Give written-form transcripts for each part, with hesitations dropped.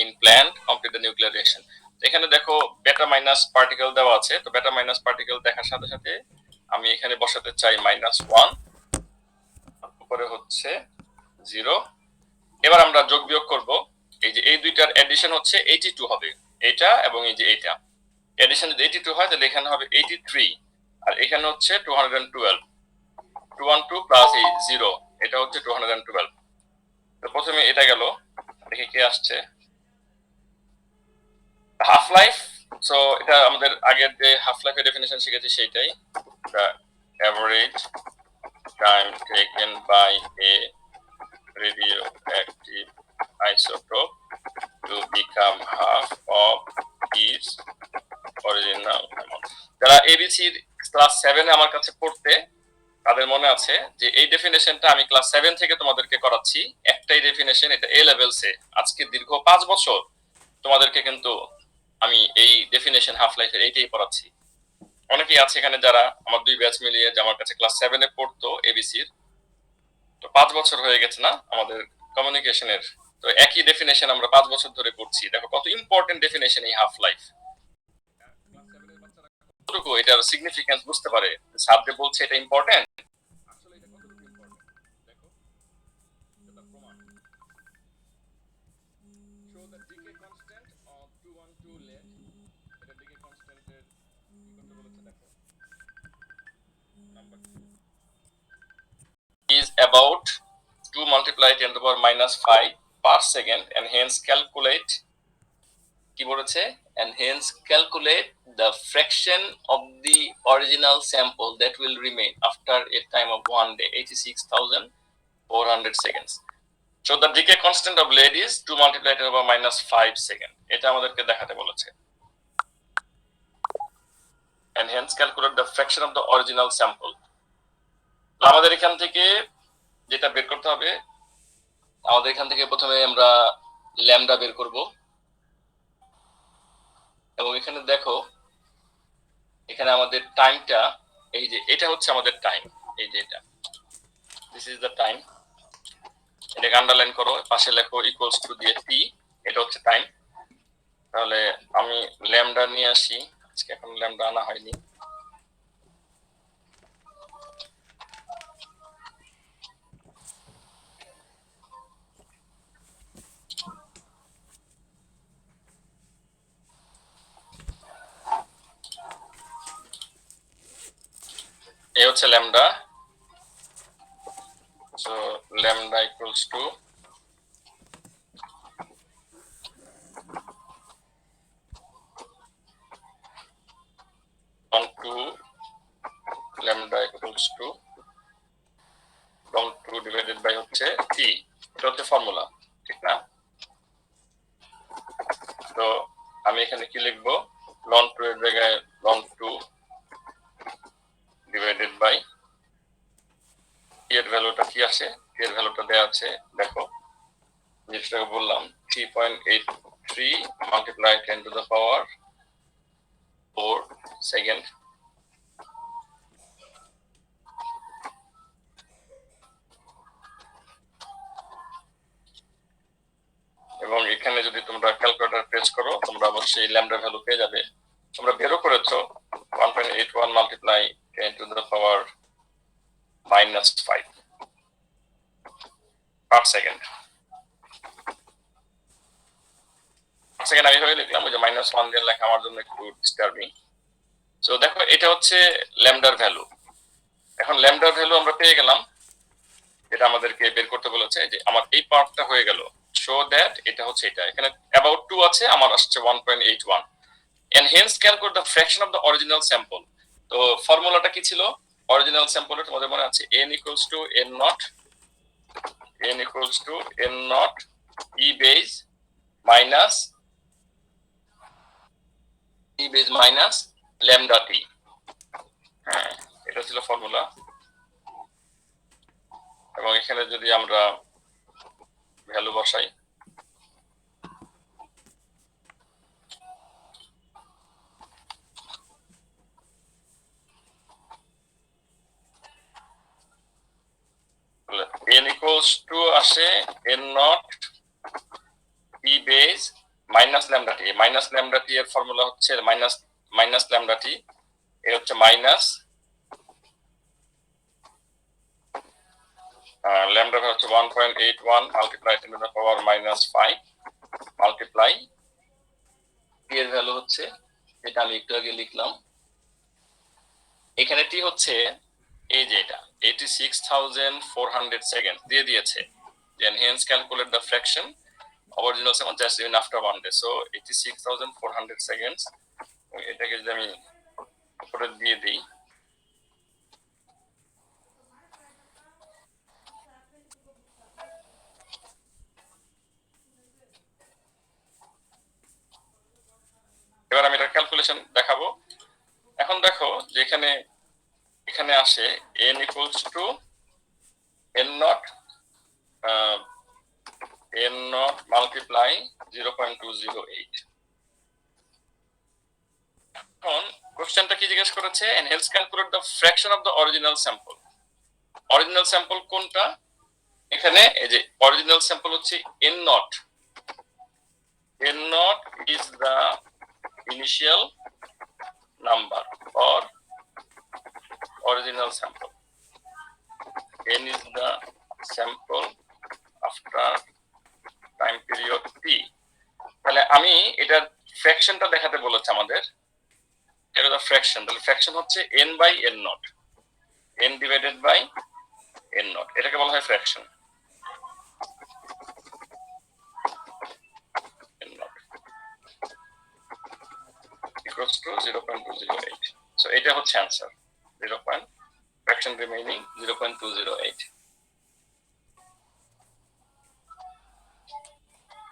in plant complete the nuclear reaction এখানে দেখো বেটা মাইনাস পার্টিকেল দেওয়া আছে তো বেটা মাইনাস পার্টিকেল দেখার সাথে সাথে আমি এখানে বসাতে চাই -1 উপরে হচ্ছে 0 এবার আমরা যোগ বিয়োগ করব এই যে এই দুইটার এডিশন হচ্ছে 82 হবে এটা এবং এই যে এটা এডিশন যদি 82 হয় তাহলে এখানে হবে 83 আর এখানে হচ্ছে 212 212 প্লাস এই 0 এটা হচ্ছে 212 তো প্রথমে এটা গেল দেখি কি আসছে হাফ লাইফ সো এটা আমাদের আগের যে হাফ লাইফের ডেফিনিশন শিখেছি সেটাই the average time taken by a radioactive isotope to become half of its original amount যারা এবিসির ক্লাস 7 এ আমার কাছে পড়তে তাদের মনে আছে যে এই ডেফিনেশনটা আমি ক্লাস 7 থেকে তোমাদেরকে করাচ্ছি একটাই ডেফিনেশন এটা এ লেভেলসে আজকে দীর্ঘ 5 বছর তোমাদেরকে কিন্তু আমি এই ডেফিনেশন হাফ লাইফের এইটাই পড়াচ্ছি অনেকেই আছে এখানে যারা আমার দুই ব্যাচ মিলিয়ে যে আমার কাছে ক্লাস 7 এ পড়তো এবিসির তো 5 বছর হয়ে গেছে না আমাদের কমিউনিকেশনের তো একই ডেফিনেশন আমরা 5 বছর ধরে পড়ছি দেখো কত ইম্পর্টেন্ট ডেফিনেশন এই হাফ লাইফ ক্লাস 7 এর বাচ্চারা কতটুকু এটার সিগনিফিকেন্স বুঝতে পারে স্যার যে বলছে এটা ইম্পর্টেন্ট আসলে এটা কতটুকু ইম্পর্টেন্ট দেখো এটা প্রমাণ show the decay constant of 212 lead এটা decay constant এর কি করতে বলেছে দেখো number 2 is about 2 multiplied 10 to the power -5 per second and hence calculate কি বলেছে and hence calculate the fraction of the original sample that will remain after a time of 1 day 86,400 seconds so the decay constant of lead is 2 multiplied 10 to the power -5 second এটা আমাদেরকে দেখাতে বলেছে and hence calculate the fraction of the original sample আমাদের এখান থেকে যেটা বের করতে হবে আমাদের এখান থেকে প্রথমে আমরা ল্যামডা বের করব এবং এখানে দেখো এখানে আমাদের টাইমটা এই যে এটা হচ্ছে আমাদের টাইম এই যে এটা দিস ইজ দ্য টাইম এটাকে আন্ডারলাইন করো পাশে লেখো ইকুয়ালস টু দিয়ে টি এটা হচ্ছে টাইম তাহলে আমি ল্যামডা নিয়ে আসি আজকে এখন ল্যামডা আনা হয়নি এই হচ্ছে lambda so lambda equals to on 2 lambda equals to ln 2 divided by হচ্ছে t এটা হচ্ছে ফর্মুলা ঠিক না তো আমি এখানে কি লিখব ln 2 এর জায়গায় ln 2 divided by এর ভ্যালুটা কি আসে এর ভ্যালুটা দেয়া আছে দেখো যেটা বললাম 3.83 multiply 10 to the power 4 second এবং এখানে যদি তোমরা ক্যালকুলেটর প্রেস করো তোমরা অবশ্যই ল্যামডা ভ্যালু পেয়ে যাবে তোমরা বেরও করেছো 1.81 multiply 10 to the power -5 per second second আমি হয়ে লিখলাম ওই যে -1 দিয়ে লেখা আমার জন্য একটু ডিস্টার্বিং সো দেখো এটা হচ্ছে ল্যামডার ভ্যালু এখন ল্যামডার ভ্যালু আমরা পেয়ে গেলাম এটা আমাদেরকে বের করতে বলেছে যে আমার এই পার্টটা হয়ে গেল শো দ্যাট এটা হচ্ছে এটা এখানে অ্যাবাউট 2 আছে আমার আসছে 1.81 and hence calculate the fraction of the original sample তো ফর্মুলাটা কি ছিল অরিজিনাল স্যাম্পলের তোমাদের মনে আছে n equals to n naught e base minus lambda t হ্যাঁ এটা ছিল ফর্মুলা এবং এখানে যদি আমরা ভ্যালু বসাই n equals to আসে n naught e base minus lambda t, minus lambda t এর ফর্মুলা হচ্ছে মাইনাস ল্যামডা টি, এ হচ্ছে মাইনাস ল্যামডা হচ্ছে 1.81 multiply 10 to the power -5 multiply t এর ভ্যালু হচ্ছে, এটা আমি একটু আগে লিখলাম, এখানে টি হচ্ছে এই যে এটা 86,400 সেকেন্ড দিয়ে দিয়েছে, then hence calculate the fraction original second just even after 1 day, so 86,400 seconds, এটাকে যদি আমি উপরে দিয়ে দিই, এবার আমি এটা ক্যালকুলেশন দেখাবো। এখন দেখো যে এখানে আসে n equals to n not multiply 0.208। এখন কোশ্চেনটা কি জিজ্ঞেস করেছে, and helps calculate the fraction of the original sample। Original sample কোনটা, এখানে এই যে অরিজিনাল স্যাম্পল হচ্ছে n not, n not is the initial number or original sample, n is the sample after time period t। তাহলে আমি এটার ফ্র্যাকশনটা দেখাতে বলেছে আমাদের, এটা হলো ফ্র্যাকশন, তাহলে ফ্র্যাকশন হচ্ছে n by n not, n divided by n not, এটাকে বলা হয় fraction. n not equals to 0.208, so এটা হচ্ছে आंसर 0. fraction remaining 0.208।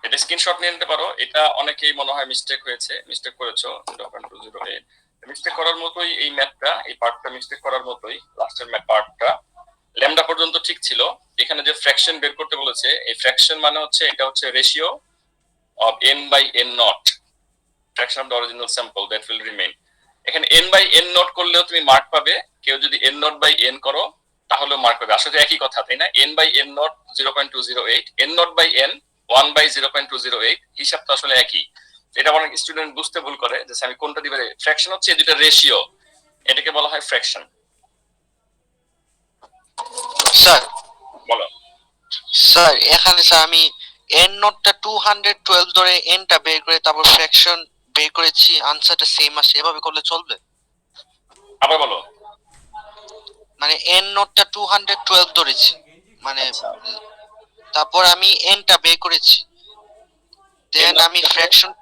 এটা স্ক্রিনশট নিয়ে নিতে পারো, এটা অনেকেই মনে হয় মিস্টেক করেছো 0.208, মিস্টেক করার মতোই এই ম্যাথটা, এই পার্টটা মিস্টেক করার মতোই, লাস্টের ম্যাথ পার্টটা ল্যামডা পর্যন্ত ঠিক ছিল, এখানে যে ফ্র্যাকশন বের করতে বলেছে, এই ফ্র্যাকশন মানে হচ্ছে এটা হচ্ছে ratio of n by n not, fraction of the original sample that will remain. এখানে n বাই n নট করলেও তুমি মার্ক পাবে, কেউ যদি n নট বাই n করো তাহলেও মার্ক পাবে, আসলে একই কথা তাই না, n by n not 0.208, n not by n 1 by 0.208, হিসাব তো আসলে একই। এটা অনেক স্টুডেন্ট বুঝতে ভুল করে যে আমি কোনটা দিবে, ফ্র্যাকশন হচ্ছে এই দুটো রেশিও, এটাকে বলা হয় ফ্র্যাকশন। স্যার বলো। স্যার এখানে স্যার আমি n নটটা 212 ধরে n টা বের করে তারপর ফ্র্যাকশন বের করেছি, আনসারটা সেম আসে, এভাবে করলে চলবে? আবার বলো। মানে n নটটা 212 ধরেছি, মানে তারপর আমি n টা বের করেছি, দেন আমি ফ্র্যাকশন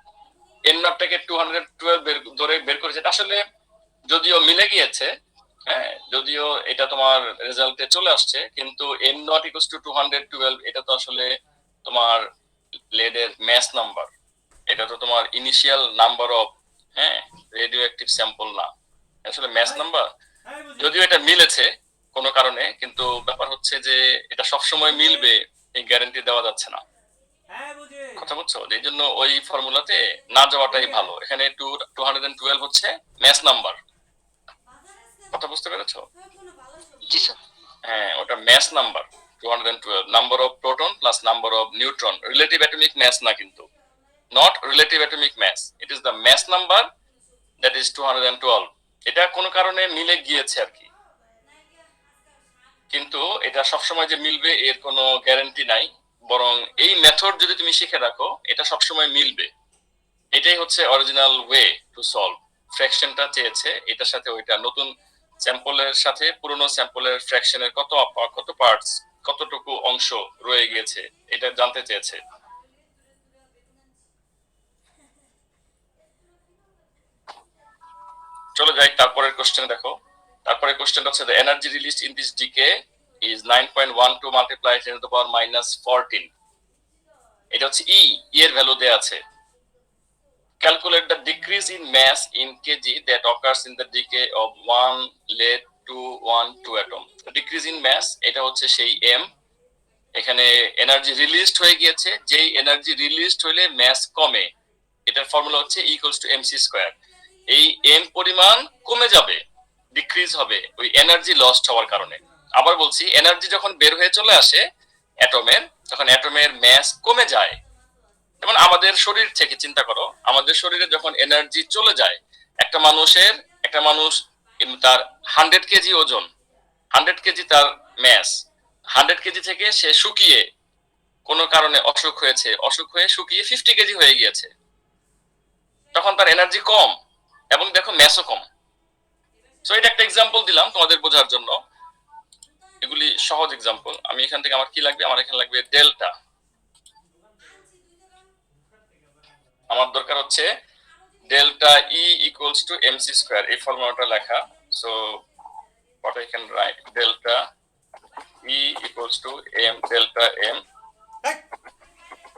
n নটটাকে 212 বের করেছে, এটা আসলে যদিও মিলে গিয়েছে, হ্যাঁ যদিও এটা তোমার রেজাল্টে চলে আসছে, কিন্তু n নট ইকুয়ালস টু 212 এটা তো আসলে তোমার লেডের ম্যাস নাম্বার, এটা তো তোমার initial number of radio active sample না, আসলে ম্যাস নাম্বার। যদিও এটা মিলেছে কোনো কারণে, কিন্তু ব্যাপার হচ্ছে যে এটা সবসময় মিলবে এই গ্যারান্টি দেওয়া যাচ্ছে না, কথা বুঝছো, এই জন্য ওই ফর্মুলাতে না যাওয়াটাই ভালো। এখানে 212 হচ্ছে ম্যাস নাম্বার, কথা বুঝতে পেরেছো? জি স্যার। হ্যাঁ ওটা mass number 212, number of proton plus number of neutron, relative atomic mass না কিন্তু, not relative atomic mass, it is the mass number that is 212। এটা কোনো কারণে মিলে গিয়েছে আর কি, কিন্তু এটা সবসময় যে মিলবে এর কোনো গ্যারান্টি নাই, বরং এই মেথড যদি তুমি শিখে রাখো এটা সবসময় মিলবে, এটাই হচ্ছে অরিজিনাল ওয়ে টু সলভ। ফ্র্যাকশনটা চেয়েছে এটার সাথে ওইটা, নতুন স্যাম্পলের সাথে পুরনো স্যাম্পলের ফ্র্যাকশনের কত পার্টস, কতটুকু অংশ রয়ে গিয়েছে এটা জানতে চেয়েছে। চলো যাই তারপরের কোশ্চেন দেখো, তারপরে কোশ্চেনটা হচ্ছে the energy released in this decay is 9.12 multiplied 10 to the power -14। এটা হচ্ছে ই এর ভ্যালু দেয়া আছে। Calculate the decrease in mass in kg that occurs in the decay of 1 lead to 1 2 atom। Decrease in mass এটা হচ্ছে সেই m, এখানে energy released হয়ে গিয়েছে, যেই এনার্জি রিলিজড হইলে মাস কমে, এটার ফর্মুলা হচ্ছে E equals to mc square. এই m পরিমাণ কমে যাবে, ডিক্রিজ হবে ওই এনার্জি লস্ট হওয়ার কারণে। আবার বলছি, এনার্জি যখন বের হয়ে চলে আসে অ্যাটমের, তখন অ্যাটমের মাস কমে যায়, যেমন আমাদের শরীর থেকে চিন্তা করো, আমাদের শরীরে যখন এনার্জি চলে যায়, একটা মানুষ তার 100 কেজি ওজন, 100 কেজি তার ম্যাস, 100 কেজি থেকে সে শুকিয়ে কোনো কারণে অসুখ হয়েছে, অসুখ হয়ে শুকিয়ে 50 কেজি হয়ে গিয়েছে, তখন তার এনার্জি কম এবং দেখো ম্যাসও কম। সো এটা একটা এক্সাম্পল দিলাম তোমাদের বোঝার জন্য, এগুলি সহজ এক্সাম্পল। আমি এখান থেকে আমার কি লাগবে, আমার এখানে লাগবে ডেল্টা, আমার দরকার হচ্ছে delta E equals to MC square, এই ফর্মুলাটা লেখা। So what I can write, delta E equals to m delta m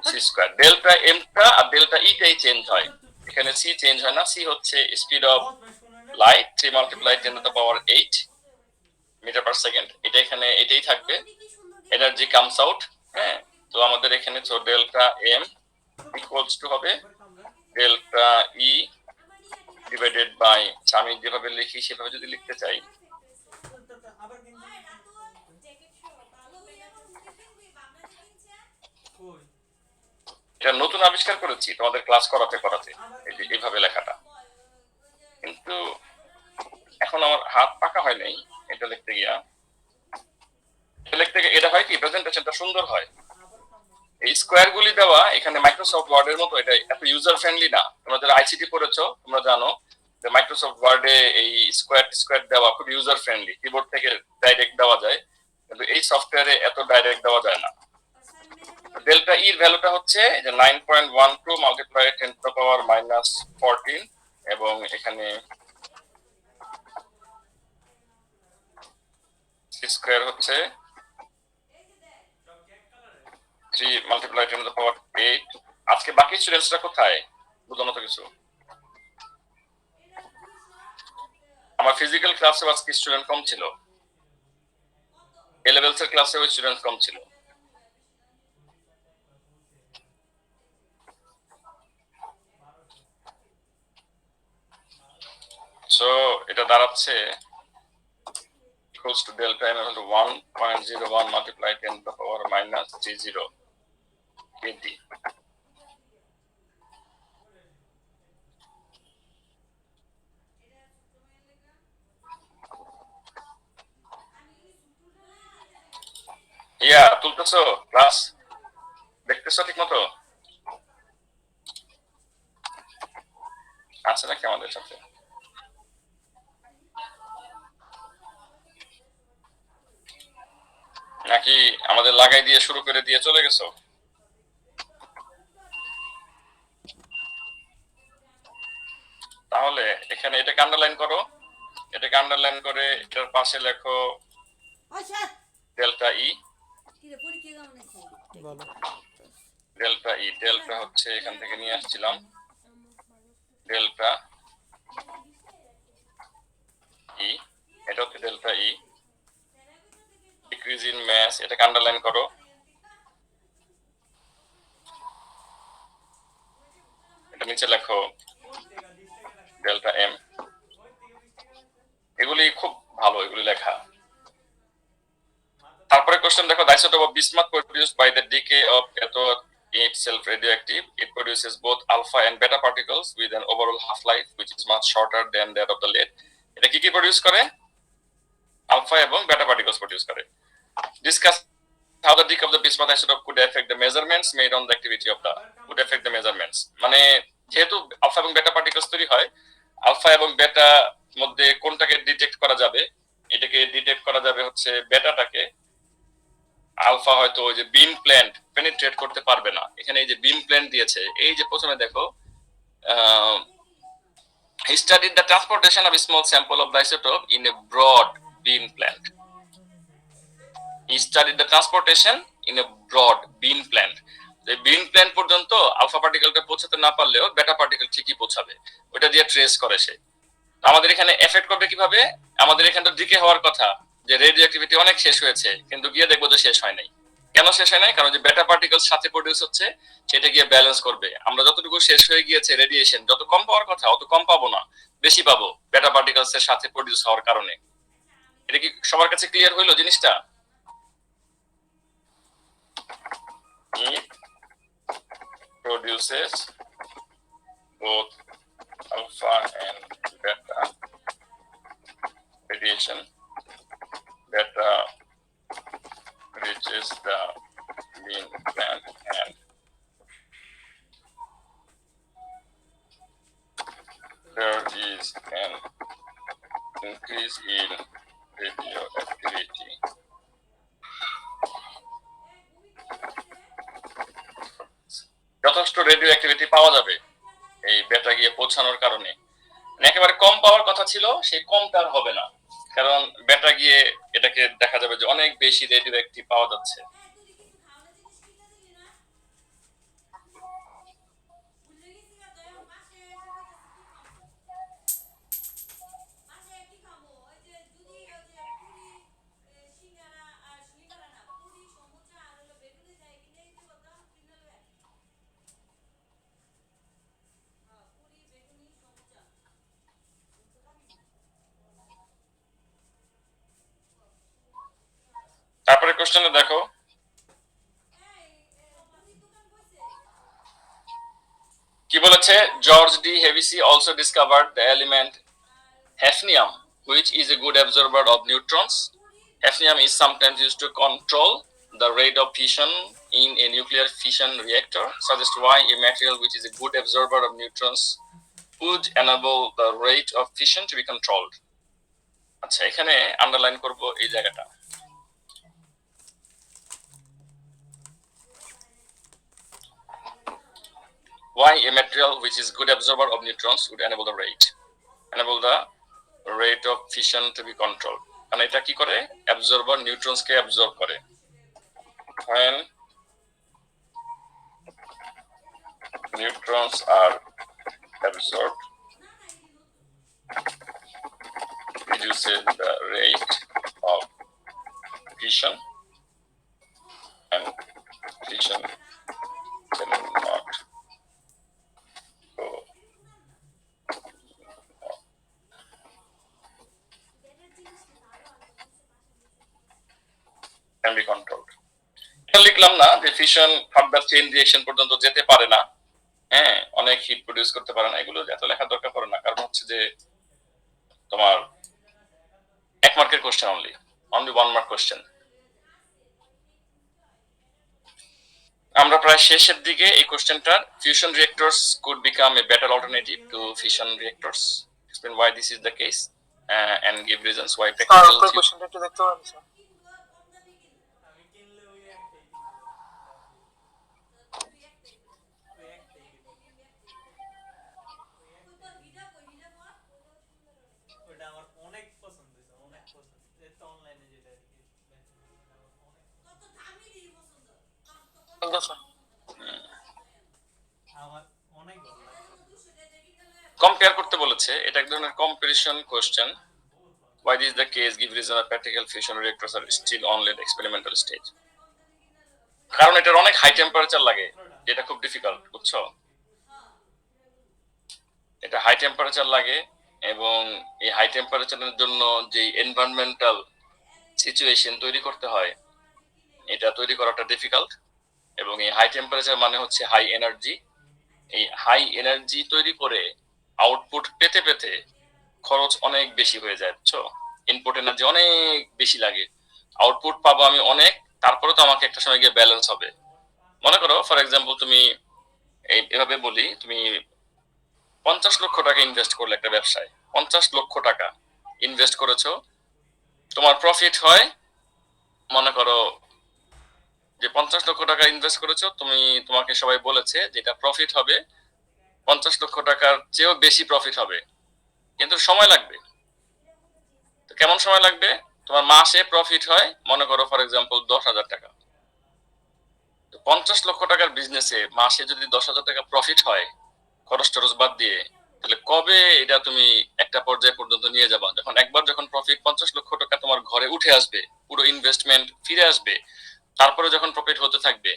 c square. Delta m টা আর ডেল্টা ই টাই চেঞ্জ হয়, এখানে c চেঞ্জ হয় না। c হচ্ছে speed of light 3 multiply 10 to the power 8 metre per second, এটা এখানে এটাই থাকবে। এনার্জি কামস আউট, হ্যাঁ। তো আমাদের এখানে তো ডেল্টা m ইকুয়ালস টু হবে ডেল্টা ই ডিভাইডেড বাই, আমি যেভাবে লিখি সেভাবে যদি লিখতে চাই, এটা নতুন আবিষ্কার করেছি তোমাদের ক্লাস করাতে করাতে, এই যে এইভাবে লেখাটা, কিন্তু এখন আমার হাত পাকা হয় নাই এটা লিখতে গিয়া। এটা হয় কি, প্রেজেন্টেশনটা সুন্দর হয়। এই স্কোয়ার গুলি দেওয়া এখানে মাইক্রোসফট ওয়ার্ড এর মতো এটা এত ইউজার ফ্রেন্ডলি না। তোমরা যারা আইসিটি পড়েছো তোমরা জানো যে মাইক্রোসফট ওয়ার্ডে এই স্কোয়ার দেওয়া খুব ইউজার ফ্রেন্ডলি, কিবোর্ড থেকে ডাইরেক্ট দেওয়া যায়, কিন্তু এই সফটওয়্যারে এত ডাইরেক্ট দেওয়া যায় না। ডেল্টা ই এর ভ্যালুটা হচ্ছে যে 9.12 মাল্টিপ্লাই 10 টু দ্য পাওয়ার -14, এবং এখানে স্কয়ার হচ্ছে 3 মাল্টিপ্লাই 10 টু দ্য পাওয়ার 8। আজকে বাকি স্টুডেন্টসরা কোথায়, বুঝলো তো কিছু? আমার ফিজিক্যাল ক্লাসে আজকে স্টুডেন্ট কম ছিল, এ লেভেলস এর ক্লাসে ওই স্টুডেন্ট কম ছিল। সো এটা দাঁড়াচ্ছে equals to delta m equal to 1.01 multiply 10 to the power -30 kd. Yeah তুলতেছো, ক্লাস দেখতেছো ঠিক মতো আছে নাকি আমাদের সাথে? নাকি আমাদের লাগাই দিয়ে শুরু করে দিয়ে চলে গেছো? তাহলে এখানে এটাকে আন্ডারলাইন করো, এটাকে আন্ডারলাইন করে এটার পাশে লেখো delta E. Delta E, delta হচ্ছে এখান থেকে নিয়ে আসছিলাম, ডেল্টা ই, এটা হচ্ছে delta E, decrease in mass, এটাকে আন্ডারলাইন করো। এটা নিচে লেখো ডেল্টা এম। এগুলি খুব ভালো, এগুলি লেখা। তারপরে কোশ্চেন দেখো, the isotope of bismuth produced by the decay of cathode itself radioactive. It produces both alpha and beta particles with an overall half-life which is much shorter than that of the lead. এটা কি কি produce করে? Alpha এবং বেটা particles produce করে। Discuss how the decay of the bismuth isotope could affect the measurements made on the activity of the measurements. মানে যেহেতু alpha এবং বেটা পার্টিকেলস তৈরি হয়, আলফা এবং বেটা মধ্যে কোনটাকে ডিটেক্ট করা যাবে? এটাকে ডিটেক্ট করা যাবে হচ্ছে বেটাটাকে। আলফা হয়তো ওই যে বিম প্ল্যান্ট পেনিট্রেট করতে পারবে না, এখানে এই যে বিম প্ল্যান্ট দিয়েছে, এই যে প্রথমে দেখো he studied the transportation of a small sample of the isotope in a broad beam plant. He studied the transportation in a broad beam plant. এই বিম প্ল্যান্ট পর্যন্ত আলফা পার্টিকেলটা পৌঁছাতে না পারলেও বেটা পার্টিকেল ঠিকই পৌঁছাবে, ওটা দিয়ে ট্রেস করে সে। আমাদের এখানে এফেক্ট করবে কিভাবে? আমাদের এখানে তো ডিকে হওয়ার কথা, যে রেডিও অ্যাক্টিভিটি অনেক শেষ হয়েছে, কিন্তু গিয়ে দেখবো যে শেষ হয় নাই। কেন শেষ হয় নাই? কারণ যে বেটা পার্টিকেল সাথে প্রডিউস হচ্ছে সেটা গিয়ে ব্যালেন্স করবে। আমরা যতটুকু শেষ হয়ে গিয়েছে রেডিয়েশন, যত কম পাওয়ার কথা অত কম পাবো না, বেশি পাবো বেটা পার্টিকেলস এর সাথে প্রডিউস হওয়ার কারণে। এটা কি সবার কাছে ক্লিয়ার হইলো জিনিসটা? তো produces both alpha and beta radiation. Beta reaches the main gland and there is an increase in radioactivity. যথেষ্ট রেডিও অ্যাক্টিভিটি পাওয়া যাবে এই বেটা গিয়ে পৌঁছানোর কারণে। একেবারে কম পাওয়ার কথা ছিল, সেই কমটা আর হবে না, কারণ বেটা গিয়ে এটাকে দেখা যাবে যে অনেক বেশি রেডিও অ্যাক্টিভ পাওয়া যাচ্ছে। তারপরে কোশ্চেনে দেখো, কি বলেছে, George de Hevesy also discovered the element hafnium which is a good absorber of neutrons. Hafnium is sometimes used to control the rate of fission in a nuclear fission reactor. Suggest why a material which is a good absorber of neutrons would enable the rate of fission to be controlled. আচ্ছা, এখানে underline করব এই জায়গাটা। Why a material which is good absorber of neutrons would enable the rate of fission to be controlled. মানে এটা কি করে, absorber নিউট্রনস কে absorb করে। When neutrons are absorbed, reduces the rate of fission and fission cannot go can be controlled. এটা লিখলাম না যে fission further chain reaction পর্যন্ত যেতে পারে না, হ্যাঁ, অনেক হিট প্রডিউস করতে পারে না, এগুলো এত লেখা দরকার পড়ে না, কারণ হচ্ছে যে তোমার এক মার্কের কোশ্চেন, অনলি 1 মার্ক কোশ্চেন। আমরা প্রায় শেষের দিকে এই কোশ্চেনটার, fusion reactors could become a better alternative to fission reactors, explain why this is the case and give reasons why practical কোশ্চেনটা একটু দেখতে পারেন স্যার? কম্পেয়ার করতে বলেছে, এটা এক ধরনের comparison question. why this is the case, give reason why practical fusion reactors are still only at experimental stage. কারণ এটার অনেক হাই টেম্পারেচার লাগে, যেটা খুব ডিফিকাল্ট, বুঝছো? এটা হাই টেম্পারেচার লাগে এবং এই হাই টেম্পারেচারের জন্য যে এনভায়রনমেন্টাল সিচুয়েশন তৈরি করতে হয়, এটা তৈরি করাটা ডিফিকাল্ট। এবং এই হাই টেম্পারেচার মানে হচ্ছে হাই এনার্জি। এই হাই এনার্জি তৈরি করে আউটপুট পেতে পেতে খরচ অনেক বেশি হয়ে যায়, বুঝছো? ইনপুট এনার্জি অনেক বেশি লাগে, আউটপুট পাবো আমি অনেক, তারপরে তো আমাকে একটা সময় গিয়ে ব্যালেন্স হবে। মনে করো ফর এক্সাম্পল, তুমি এভাবে বলি, তুমি 50 লক্ষ টাকা ইনভেস্ট করলে একটা ব্যবসায়, 50 লক্ষ টাকা ইনভেস্ট করেছো, তোমার প্রফিট হয়, মনে করো যে 50 লক্ষ টাকা ইনভেস্ট করেছো তুমি, তোমাকে সবাই বলেছে যেটা প্রফিট হবে 50 লক্ষ টাকার চেয়েও বেশি প্রফিট হবে, কিন্তু সময় লাগবে। তো কেমন সময় লাগবে? তোমার মাসে প্রফিট হয় মনে করো ফর এক্সাম্পল 10,000 টাকা। তো 50 লক্ষ টাকার বিজনেসে মাসে যদি 10,000 টাকা প্রফিট হয় খরচ টরচ বাদ দিয়ে, তাহলে কবে এটা তুমি একটা পর্যায় পর্যন্ত নিয়ে যাবা, যখন একবার যখন প্রফিট 50 লক্ষ টাকা তোমার ঘরে উঠে আসবে, পুরো ইনভেস্টমেন্ট ফিরে আসবে, তারপরে যখন প্রফিট হতে থাকবে,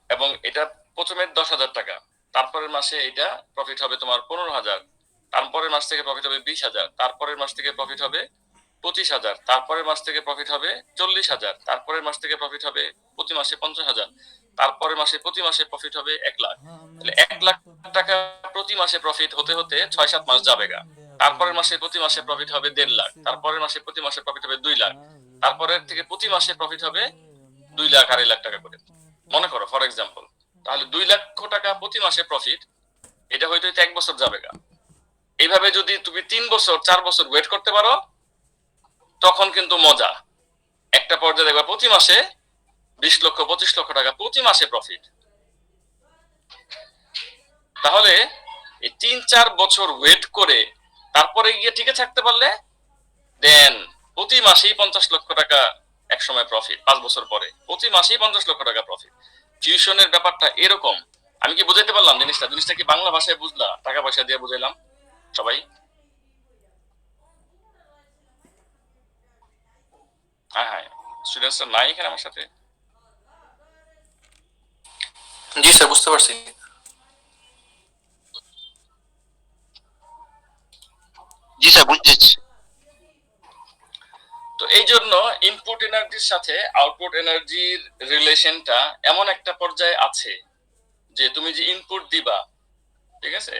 এবং এটা প্রথমে 10,000 টাকা, তারপরের মাসে এটা প্রফিট হবে তোমার 15,000, তারপরের মাস থেকে প্রফিট হবে 20,000, তারপরের মাস থেকে প্রফিট হবে 25,000, তারপরের মাস থেকে প্রফিট হবে 40,000, তারপরের মাস থেকে প্রফিট হবে প্রতি মাসে 50,000, তারপরের মাসে প্রতি মাসে প্রফিট হবে 1 লাখ। তাহলে 1 লাখ টাকা প্রতি মাসে প্রফিট হতে হতে 6-7 মাস যাবে গা। তারপরের মাসে প্রতি মাসে প্রফিট হবে 1.5 লাখ, তারপরের মাসে প্রতি মাসে প্রফিট হবে 2 লাখ, তারপরের থেকে প্রতি মাসে প্রফিট হবে 2 লাখ 2.5 লাখ টাকা করে। মনে করো ফর এক্সাম্পল, তাহলে 2 লক্ষ টাকা প্রতি মাসে প্রফিট, এটা হয়তো 1 বছর যাবে গা। এইভাবে যদি তুমি 3 বছর 4 বছর ওয়েট করতে পারো, তখন কিন্তু মজা। একটা পর্যায়ে দেখবা প্রতি মাসে 20 লক্ষ 25 লক্ষ টাকা প্রতি মাসে প্রফিট। তাহলে এই 3-4 বছর ওয়েট করে তারপরে গিয়ে টিকে থাকতে পারলে দেন প্রতি মাসেই 50 লক্ষ টাকা এক সময় প্রফিট, 5 বছর পরে প্রতি মাসেই 50 লক্ষ টাকা প্রফিট। টিউশনের ব্যাপারটা এরকম। আমি কি বুঝাইতে পারলাম জিনিসটা কি বাংলা ভাষায় বুঝলা, টাকা পয়সা দিয়ে বুঝাইলাম সবাই? হ্যাঁ হ্যাঁ, স্টুডেন্টসরা নাই এখানে আমার সাথে? জি স্যার, বুঝতে পারছি। জি স্যার, বুঝতেছি। তো এই জন্য ইনপুট এনার্জির সাথে আউটপুট এনার্জির রিলেশনটা এমন একটা পর্যায়ে আছে যে তুমি যে ইনপুট দিবা, ঠিক আছে,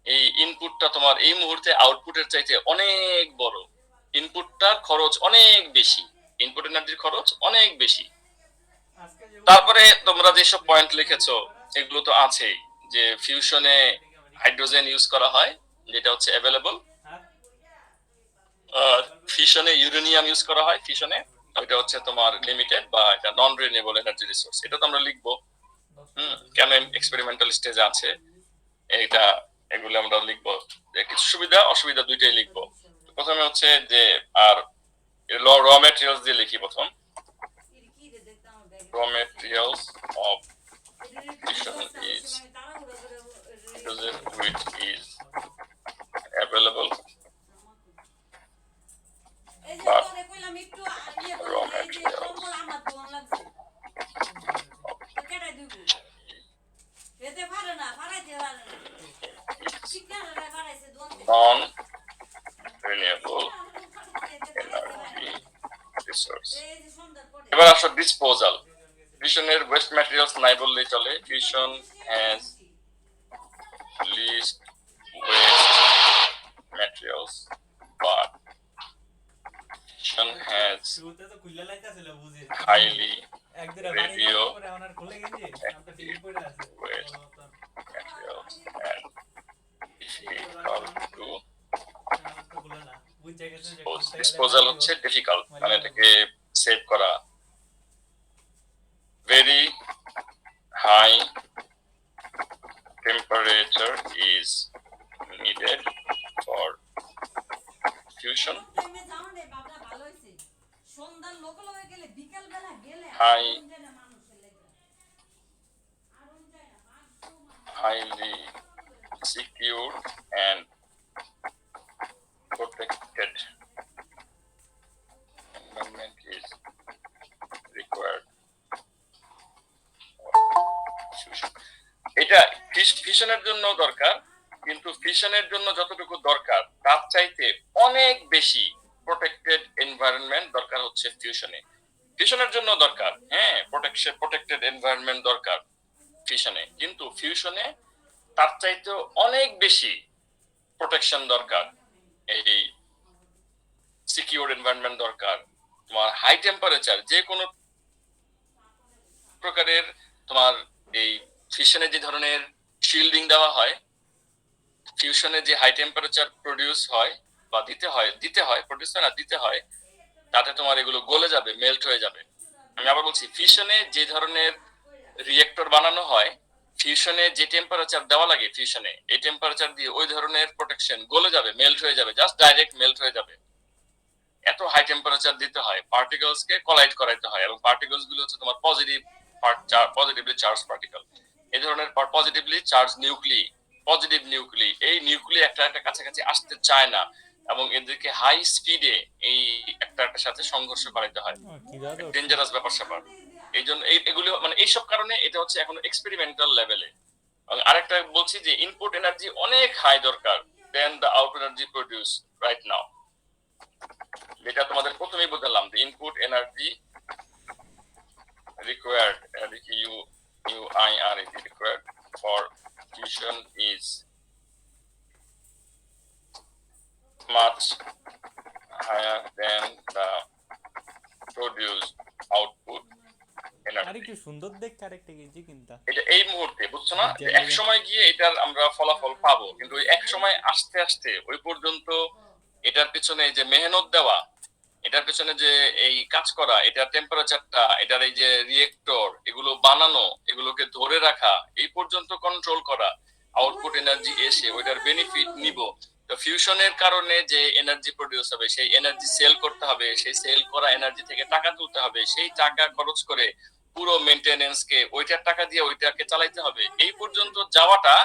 এই ইনপুটটা তোমার এই মুহূর্তে আউটপুটের চাইতে অনেক বড়। ইনপুটটার খরচ অনেক বেশি, ইনপুট এনার্জির খরচ অনেক বেশি। তারপরে তোমরা যেসব পয়েন্ট লিখেছো এগুলো তো আছেই, যে ফিউশনে হাইড্রোজেন ইউজ করা হয় যেটা হচ্ছে অ্যাভেলেবল, আর ফিশনে ইউরেনিয়াম ইউজ করা হয়। ফিশনে এটা হচ্ছে তোমার লিমিটেড বা এটা নন রিনিউয়েবল এনার্জি রিসোর্স। এটা তো আমরা লিখবো কেন এক্সপেরিমেন্টাল স্টেজে আছে এটা, এগুলো আমরা লিখবো। কিছু সুবিধা অসুবিধা দুইটাই লিখবো। প্রথমে হচ্ছে যে আর র ম্যাটেরিয়ালস দিয়ে লিখি প্রথম। র materials of fission is hydrogen which is available but raw materials non-renewable energy resource. এবার আসো ডিসপোজাল। ফিশনের ওয়েস্ট ম্যাটেরিয়ালস নাই বললেই চলে। Fission has least waste materials but fission has highly radioactive waste materials and difficult to disposal হচ্ছে difficult, মানে এটাকে save করা। Very high temperature is needed for fusion. Highly secured and protected environment is required. এটা ফিশনের জন্য দরকার, কিন্তু ফিশনের জন্য যতটুকু দরকার তার চাইতে অনেক বেশি প্রোটেক্টেড এনভায়রনমেন্ট দরকার হচ্ছে ফিউশনে। ফিশনের জন্য দরকার, হ্যাঁ, প্রোটেক্টেড এনভায়রনমেন্ট দরকার ফিশনে, কিন্তু ফিউশনে তার চাইতে অনেক বেশি প্রোটেকশন দরকার, এই সিকিউর এনভায়রনমেন্ট দরকার। তোমার হাই টেম্পারেচার যে কোনো প্রকারের, তোমার এই ফিশনে যে ধরনের শিল্ডিং দেওয়া হয়, ফিউশনে যে হাই টেম্পারেচার প্রডিউস হয় বা দিতে হয় প্রডিউস হয় না, দিতে হয়, তাতে তোমার এগুলো গলে যাবে, মেল্ট হয়ে যাবে। আমি আবার বলছি, ফিশনে যে ধরনের রিয়েক্টর বানানো হয়, ফিউশনে যে টেম্পারেচার দেওয়া লাগে ফিউশনে, এই টেম্পারেচার দিয়ে ওই ধরনের প্রোটেকশন গলে যাবে, মেল্ট হয়ে যাবে, জাস্ট ডাইরেক্ট মেল্ট হয়ে যাবে। এত হাই টেম্পারেচার দিতে হয়, পার্টিকেলস কে কলাইড করাইতে হয়, এবং পার্টিকেলস গুলো হচ্ছে তোমার পজিটিভলি চার্জ পার্টিকেল। এই ধরনের পজিটিভলি চার্জ পজিটিভ নিউক্লি, এই নিউক্লি একটা কাছাকাছি আসতে চায় না, এবং এদেরকে হাই স্পিডে এই একটার সাথে সংঘর্ষ করাইতে হয়, ডেঞ্জারাস ব্যাপার স্যাপার। এই জন্য এগুলো মানে এইসব কারণে এটা হচ্ছে এখন এক্সপেরিমেন্টাল লেভেলে। আরেকটা বলছি যে ইনপুট এনার্জি অনেক হাই দরকার then the output energy produce right now. যেটা তোমাদের প্রথমেই বললাম, the input energy required, required for fusion is much higher than the produced output energy. আরেকটু সুন্দর দেখতে আরেকটা গেঞ্জি কিনতা। এটা এই মুহূর্তে বুঝছো না, যে এক সময় গিয়ে এটার আমরা ফলাফল পাবো, কিন্তু ওই এক সময় আস্তে আস্তে ওই পর্যন্ত এটার পিছনে যে মেহনত দেওয়া, এটার পেছনে যে এই কাজ করা, এটার টেম্পারেচারটা, এটার এই যে রিয়েক্টর এগুলো বানানো, এগুলোকে ধরে রাখা, এই পর্যন্ত কন্ট্রোল করা, আউটপুট এনার্জি এসে ওইটার বেনিফিট নিব। তো ফিউশনের কারণে যে এনার্জি প্রডিউস হবে, সেই এনার্জি সেল করতে হবে, সেই সেল করা এনার্জি থেকে টাকা তুলতে হবে, সেই টাকা খরচ করে পুরো মেইনটেনেন্স কে ওইটার টাকা দিয়ে ওইটাকে চালাইতে হবে, এই পর্যন্ত যাওয়াটা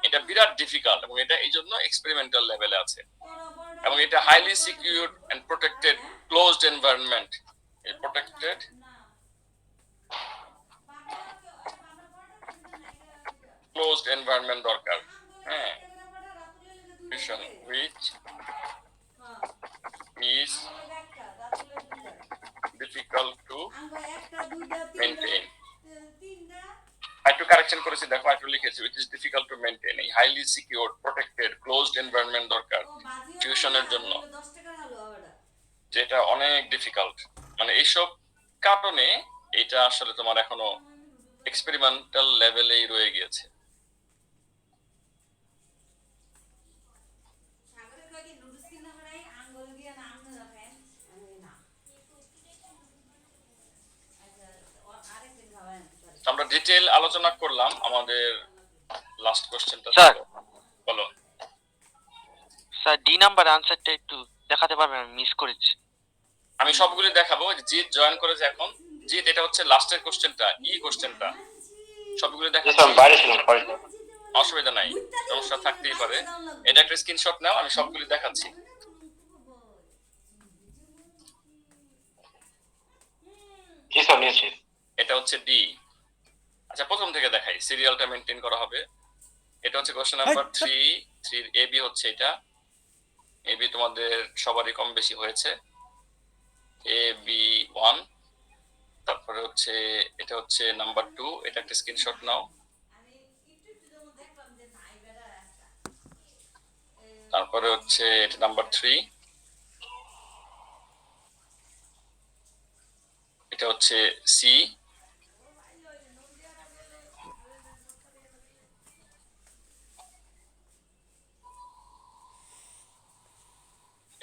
এটা বিরাট ডিফিকাল্ট, এবং এটা এই জন্য এক্সপেরিমেন্টাল লেভেলে আছে, এবং এটা highly secured and protected closed environment. Protected closed environment দরকার। হ্যাঁ, fusion which is difficult to maintain. একটু কারেকশন করেছি, দেখো একটু লিখেছি which is difficult to maintain. এই highly secured protected closed environment দরকার ফিউশনের জন্য, যেটা অনেক ডিফিকাল্ট। মানে এইসব কারণে এটা আসলে তোমার এখনো এক্সপেরিমেন্টাল লেভেলেই রয়ে গিয়েছে। আমরা ডিটেইল আলোচনা করলাম। আমাদের লাস্ট কোশ্চেনটা স্যার। বলো। স্যার ডি নাম্বার আনসারটা একটু দেখাতে পারবেন, আমি মিস করেছি। আমি সবগুলি দেখাবো। জিৎ জয়েন করেছে এখন। জিৎ, এটা হচ্ছে লাস্টের কোশ্চেনটা, কোশ্চেনটা সবগুলো দেখাচ্ছি। অসুবিধা নাই, সমস্যা থাকতেই পারে। এটা একটা স্ক্রিনশট নাও, আমি সবগুলি দেখাচ্ছি। এটা হচ্ছে ডি। আচ্ছা, প্রথম থেকে দেখাই, সিরিয়ালটা মেইনটেইন করা হবে। এটা হচ্ছে কোশ্চেন নাম্বার 3 এ বি হচ্ছে এটা। এ বি তোমাদের সবারই কম বেশি হয়েছে। এ বি 1, তারপরে হচ্ছে এটা হচ্ছে নাম্বার 2, এটা একটা স্ক্রিনশট নাও। তারপরে হচ্ছে এটা নাম্বার 3, এটা হচ্ছে সি,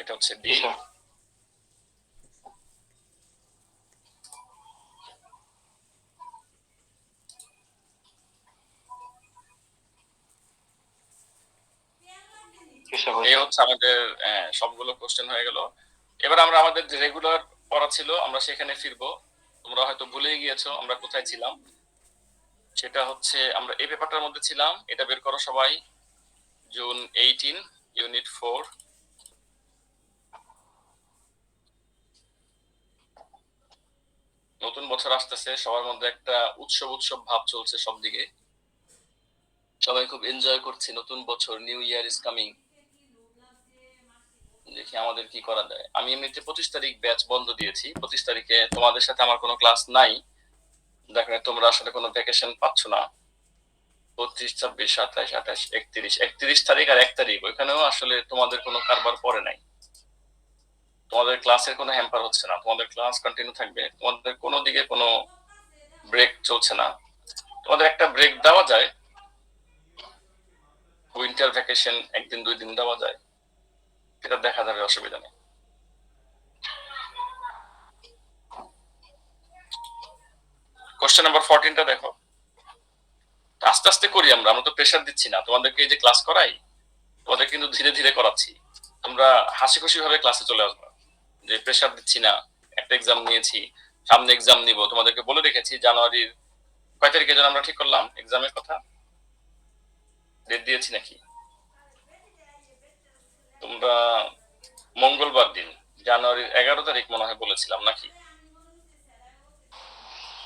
এটা হচ্ছে ডি। এই হচ্ছে আমাদের সবগুলো কোশ্চেন হয়ে গেল। এবার আমরা আমাদের যে রেগুলার পড়া ছিল আমরা সেখানে ফিরবো। তোমরা হয়তো ভুলেই গিয়েছো আমরা কোথায় ছিলাম। সেটা হচ্ছে আমরা এই পেপারটার মধ্যে ছিলাম। এটা বের করো সবাই। June 18, unit 4। নতুন বছর আসতেছে, সবার মধ্যে একটা উৎসব উৎসব ভাব চলছে সব দিকে। সবাই খুব এনজয় করছে, নতুন বছর, নিউ ইয়ার ইজ কামিং। দেখি আমাদের কি করা যায়। আমি এমনিতে 25 তারিখ ব্যাচ বন্ধ দিয়েছি। 25 তারিখে তোমাদের সাথে আমার কোনো ক্লাস নাই। দেখো তোমরা আসলে কোনো ভ্যাকেশন পাচ্ছ না। 25, 26, 27, 28, 31 তারিখ আর 1 তারিখ ওইখানেও আসলে তোমাদের কোনো কারবার পড়ে নাই। তোমাদের ক্লাসের কোনো হ্যাম্পার হচ্ছে না, তোমাদের ক্লাস কন্টিনিউ থাকবে। তোমাদের কোনো দিকে কোনো ব্রেক চলছে না। তোমাদের একটা ব্রেক দেওয়া যায়, উইন্টার ভ্যাকেশন 1 দিন 2 দিন দেওয়া যায়, সেটা দেখা যাবে, অসুবিধা নেই। কোশ্চেন নাম্বার 14টা দেখো। আস্তে আস্তে করি আমরা তো প্রেসার দিচ্ছি না তোমাদেরকে। এই যে ক্লাস করাই তোমাদের কিন্তু ধীরে ধীরে করাচ্ছি। তোমরা হাসি খুশি ভাবে ক্লাসে চলে আসবে, যে প্রেসার দিচ্ছি না। একটা এক্সাম নিয়েছি, সামনে এক্সাম নিব, তোমাদেরকে বলে রেখেছি জানুয়ারির কয় তারিখে যেন আমরা ঠিক করলাম এক্সামের কথা, ডেট দিয়েছি নাকি? তোমরা মঙ্গলবার দিন জানুয়ারির 11 তারিখ মনে হয় বলেছিলাম নাকি?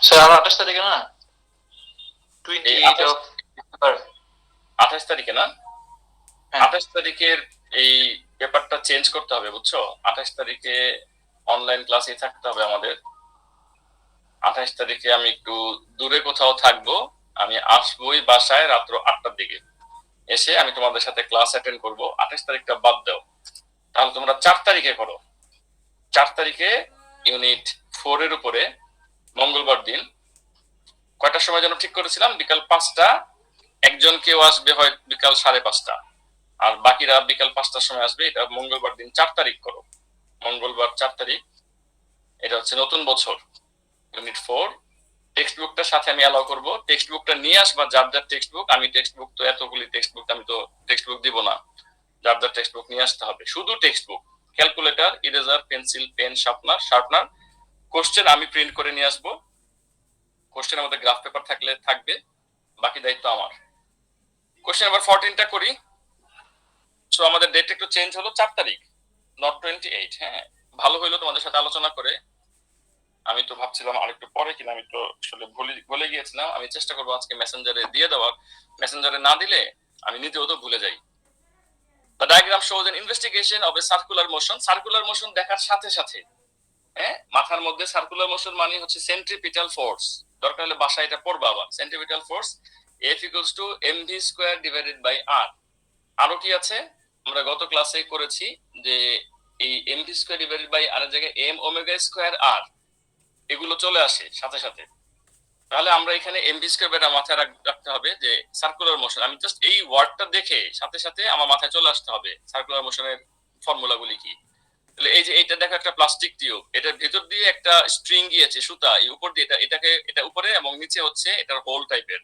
স্যার 28 তারিখে না? 28 অফ ডিসেম্বর। 28 তারিখে না? 28 তারিখের এই পেপারটা চেঞ্জ করতে হবে, বুঝছো? 28 তারিখে অনলাইন ক্লাসে থাকতে হবে আমাদের। 28 তারিখে আমি একটু দূরে কোথাও থাকবো। আমি আসবোই বাসায় রাত্র 8টার দিকে। এসে আমি তোমাদের সাথে ক্লাস অ্যাটেন্ড করব। 28 তারিখটা বাদ দাও, তাহলে তোমরা 4 তারিখে করো। 4 তারিখে ইউনিট 4 এর উপরে মঙ্গলবার দিন কয়টার সময় যেন ঠিক করেছিলাম, বিকাল 5টা। একজন কেউ আসবে হয় বিকাল 5:30, আর বাকিরা বিকাল 5টার সময় আসবে। এটা মঙ্গলবার দিন 4 তারিখ করো। মঙ্গলবার 4 তারিখ, এটা হচ্ছে নতুন বছর। ইউনিট 4 টেক্সট বুকটার সাথে আমি অ্যালাউ করবো। টেক্সট বুকটা নিয়ে আসবা, যার যার টেক্সট বুক। আমি টেক্সট বুক তো এতগুলি টেক্সট বুক আমি তো টেক্সট বুক দিব না, যার যার টেক্সট বুক নিয়ে আসতে হবে। শুধু textbook, calculator, eraser, pencil, pen, sharpener. Question আমি প্রিন্ট করে নিয়ে আসবো। কোশ্চেন আমাদের গ্রাফ পেপার থাকলে থাকবে, বাকি দায়িত্ব আমার। কোশ্চেন নাম্বার 14টা করি। সো আমাদের ডেট একটু চেঞ্জ হলো, 4 তারিখ, নট 28। হ্যাঁ, ভালো হইলো তোমাদের সাথে আলোচনা করে। আমি তো ভাবছিলাম আরেকটু পরে কিনা, আমি তো আসলে ভুলে গিয়েছিলাম। আমি চেষ্টা করবো আজকে মেসেঞ্জারে দিয়ে দেওয়ার। মেসেঞ্জারে না দিলে আমি নিজেও তো ভুলে যাই। The diagram shows an investigation of a circular motion. Circular motion দেখার সাথে সাথে মাথার মধ্যে সার্কুলার মোশন মানে হচ্ছে সেন্ট্রিপিটাল ফোর্স। দরকার হলে বাসায় এটা পড়বা আবার। Centripetal force F equals to mv square divided by r। আরো কি আছে, আমরা গত ক্লাসে করেছি যে এই mv square divided by r এর জায়গায় m omega square r এগুলো চলে আসে সাথে সাথে। তাহলে আমরা এখানে mv square বেটা মাথায় রাখতে হবে যে সার্কুলার মোশন। আমি জাস্ট এই ওয়ার্ডটা দেখে সাথে সাথে আমার মাথায় চলে আসতে হবে সার্কুলার মোশনের ফর্মুলাগুলি কি। তাহলে এই যে এইটা দেখো, একটা প্লাস্টিক টিউব, এটার ভেতর দিয়ে একটা স্ট্রিং গিয়েছে, সুতা, এই উপর দিয়ে এটা উপরে এবং নিচে হচ্ছে এটার হোল টাইপের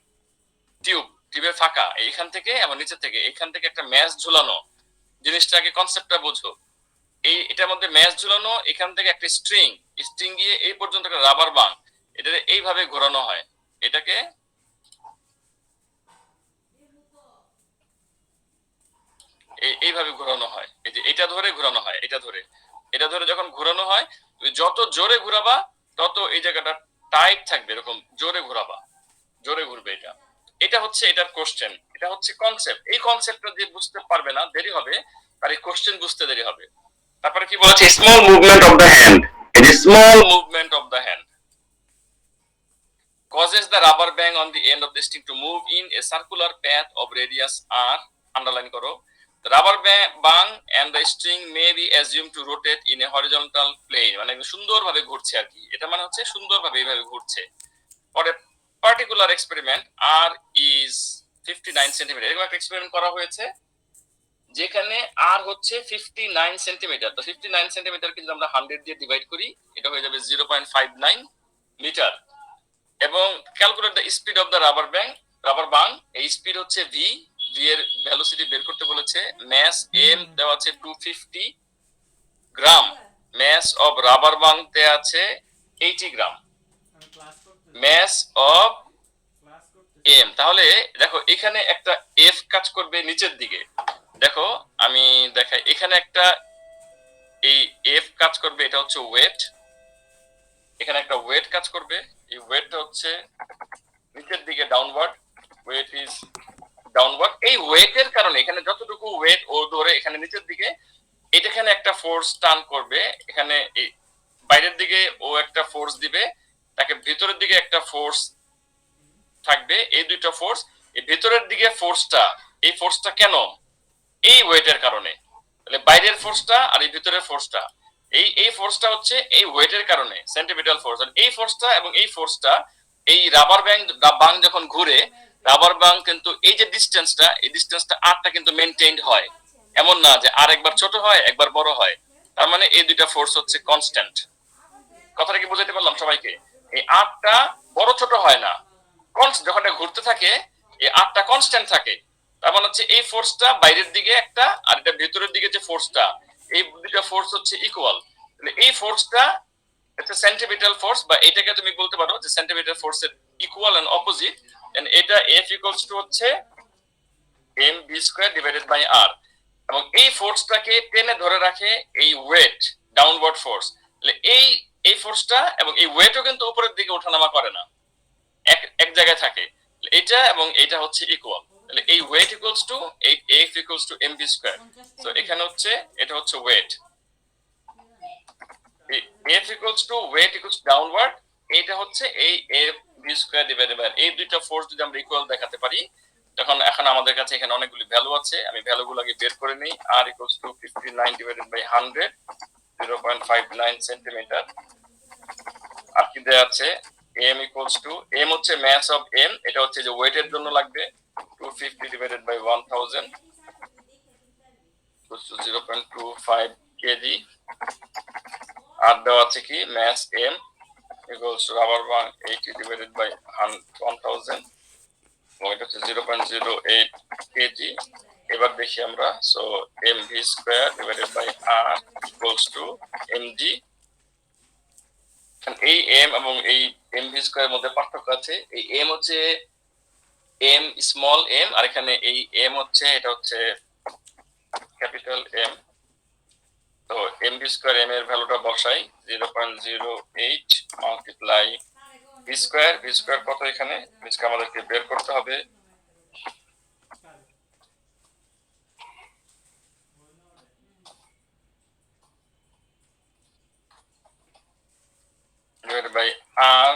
টিউবের ফাঁকা। এইখান থেকে এবং নিচে থেকে এইখান থেকে একটা ম্যাচ ঝুলানো। জিনিসটাকে কনসেপ্টটা বুঝো। এটার মধ্যে ম্যাচ ঝুলানো, এখান থেকে একটা স্ট্রিং গিয়ে এই পর্যন্ত একটা রাবার বাং, এটা এইভাবে ঘোরানো হয়। এটাকে এইভাবে ঘোরানো হয়। এই যে এটা ধরে ঘোরানো হয়, এটা ধরে যখন ঘোরানো হয়, তুমি যত জোরে ঘোরাবা তত এই জায়গাটা টাইট থাকবে। এরকম জোরে ঘোরাবা, জোরে ঘুরবে। এটা হচ্ছে এটার কোশ্চেন, এটা হচ্ছে কনসেপ্ট। এই কনসেপ্টটা যে বুঝতে পারবে না, দেরি হবে, আর এই কোশ্চেন বুঝতে দেরি হবে। তারপরে কি বলেছে, small movement of the hand. এই যে small movement of the hand causes the rubber band on the end of the string to move in a circular path of radius r। Underline করো। The rubber band and the string may be assumed to rotate in a horizontal plane। মানে সুন্দরভাবে ঘুরছে আর কি, এটা মানে হচ্ছে সুন্দরভাবে এইভাবে ঘুরছে। পরে particular experiment r is 59 centimetre, এরকম একটা এক্সপেরিমেন্ট করা হয়েছে যেখানে r হচ্ছে 59 সেন্টিমিটার। তো 59 সেন্টিমিটারকে যদি আমরা 100 দিয়ে ডিভাইড করি, এটা হয়ে যাবে 0.59 মিটার। এবং calculate the speed of the rubber বাং। এই স্পিড হচ্ছে v এর ভেলোসিটি বের করতে বলেছে। ম্যাস m দেওয়া আছে 250 গ্রাম। ম্যাস অফ রাবার বাং দেওয়া আছে 80 গ্রাম। ম্যাস অফ m, তাহলে দেখো এখানে একটা f কাজ করবে নিচের দিকে। দেখো আমি দেখাই, এখানে একটা এই f কাজ করবে, এটা হচ্ছে ওয়েট। এখানে একটা ওয়েট কাজ করবে, এই ওয়েটটা হচ্ছে নিচের দিকে ডাউনওয়ার্ড। Wait is downward. এই ওয়েটের কারণে এখানে যতটুকু ওয়েট ও ধরে এখানে নিচের দিকে, এখানে একটা ফোর্স টার্ন করবে। এখানে বাইরের দিকে ও একটা ফোর্স দিবে, তাকে ভেতরের দিকে একটা ফোর্স থাকবে। এই দুইটা ফোর্স, এই ভেতরের দিকে ফোর্সটা, এই ফোর্সটা কেন? এই ওয়েটের কারণে। তাহলে বাইরের ফোর্সটা আর এই ভিতরের ফোর্সটা, এই ফোর্সটা হচ্ছে এই ওয়েটের কারণে, সেন্ট্রিপিটাল ফোর্স। আর এই ফোর্সটা এবং এই ফোর্সটা, এই রাবার বাং যখন ঘুরে, রাবার বাং কিন্তু এই যে ডিসটেন্সটা, এই ডিসটেন্সটা আরটা কিন্তু মেইনটেইনড হয়। এমন না যে আর একবার ছোট হয় একবার বড় হয়। তার মানে এই দুইটা ফোর্স হচ্ছে কনস্ট্যান্ট। কথাটা কি বুঝাতে পারলাম সবাইকে? এই আরটা বড় ছোট হয় না, যখন এটা ঘুরতে থাকে এই আরটা কনস্ট্যান্ট থাকে। তার মানে হচ্ছে এই ফোর্সটা বাইরের দিকে একটা, আর এটা ভেতরের দিকে যে ফোর্সটা, এই দুইটা ফোর্স হচ্ছে ইকুয়াল। তাহলে এই ফোর্সটা একটা সেন্ট্রিপিটাল ফোর্স, বা এটাকে তুমি বলতে পারো যে সেন্ট্রিপিটাল ফোর্সের ইকুয়াল এন্ড অপোজিট। এন্ড এটা F ইকুয়ালস টু হচ্ছে mv square divided by r। এবং এই ফোর্সটাকে টেনে ধরে রাখে এই ওয়েট, ডাউনওয়ার্ড ফোর্স। তাহলে এই ফোর্সটা এবং এই ওয়েটও কিন্তু উপরের দিকে ওঠানামা করে না, এক জায়গায় থাকে। এটা এবং এটা হচ্ছে ইকুয়াল। তাহলে এই ওয়েট ইকুয়ালস টু এই F equals to M V square. তো এখানে হচ্ছে এটা হচ্ছে weight, F equals to weight equals downward, এটা হচ্ছে এই F V square divided by এই দুইটা ফোর্স যদি আমরা ইকুয়াল দেখাতে পারি তখন এখন আমাদের কাছে এখানে অনেকগুলি ভ্যালু আছে, আমি ভ্যালুগুলো আগে বের করে নিই। আর equals to 59 divided by 100 0.59 centimetre. আর কি দেয়া আছে m ইকুয়ালস টু m হচ্ছে মাস অফ m, এটা হচ্ছে যে ওয়েটের জন্য লাগবে 250 ডিভাইডেড বাই 1000 0.25 কেজি। আর দেওয়া আছে কি mass m equals to rubber band 80 divided by 1000 এবং এটা হচ্ছে 0.08 কেজি। এবার দেখি আমরা, so M V square divided by R equals to mg। এই এম এবং এই এম ভি স্কয়ারের মধ্যে পার্থক্য আছে, এই এম হচ্ছে এম স্মল এম, আর এখানে এই এম হচ্ছে এটা হচ্ছে ক্যাপিটাল এম। তো এম ভি স্কয়ার এম এর ভ্যালুটা বসাই 0.08 multiply V square, V square কত এখানে, ভি স্কয়ার আমাদেরকে বের করতে হবে divided by r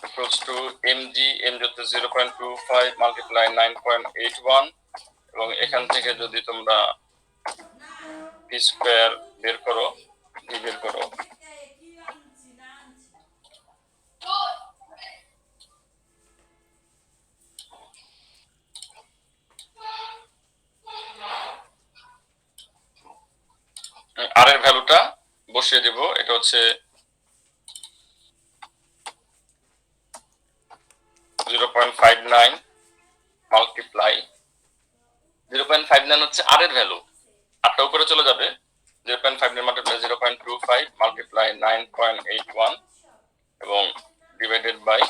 equals to mg, mg হচ্ছে 0.25 মাল্টিপ্লাই 9.81 এবং এখান থেকে যদি তোমরা ভি স্কয়ার বের করো, ভি বের করো, আর এর ভ্যালুটা বসিয়ে দেব, এটা হচ্ছে 0.59 মাল্টিপ্লাই 0.59 হচ্ছে আর এর ভ্যালু, আটটা উপরে চলে যাবে, 0.59 মাল্টিপ্লাই 0.25 মাল্টিপ্লাই 9.81 এবং ডিভাইডেড বাই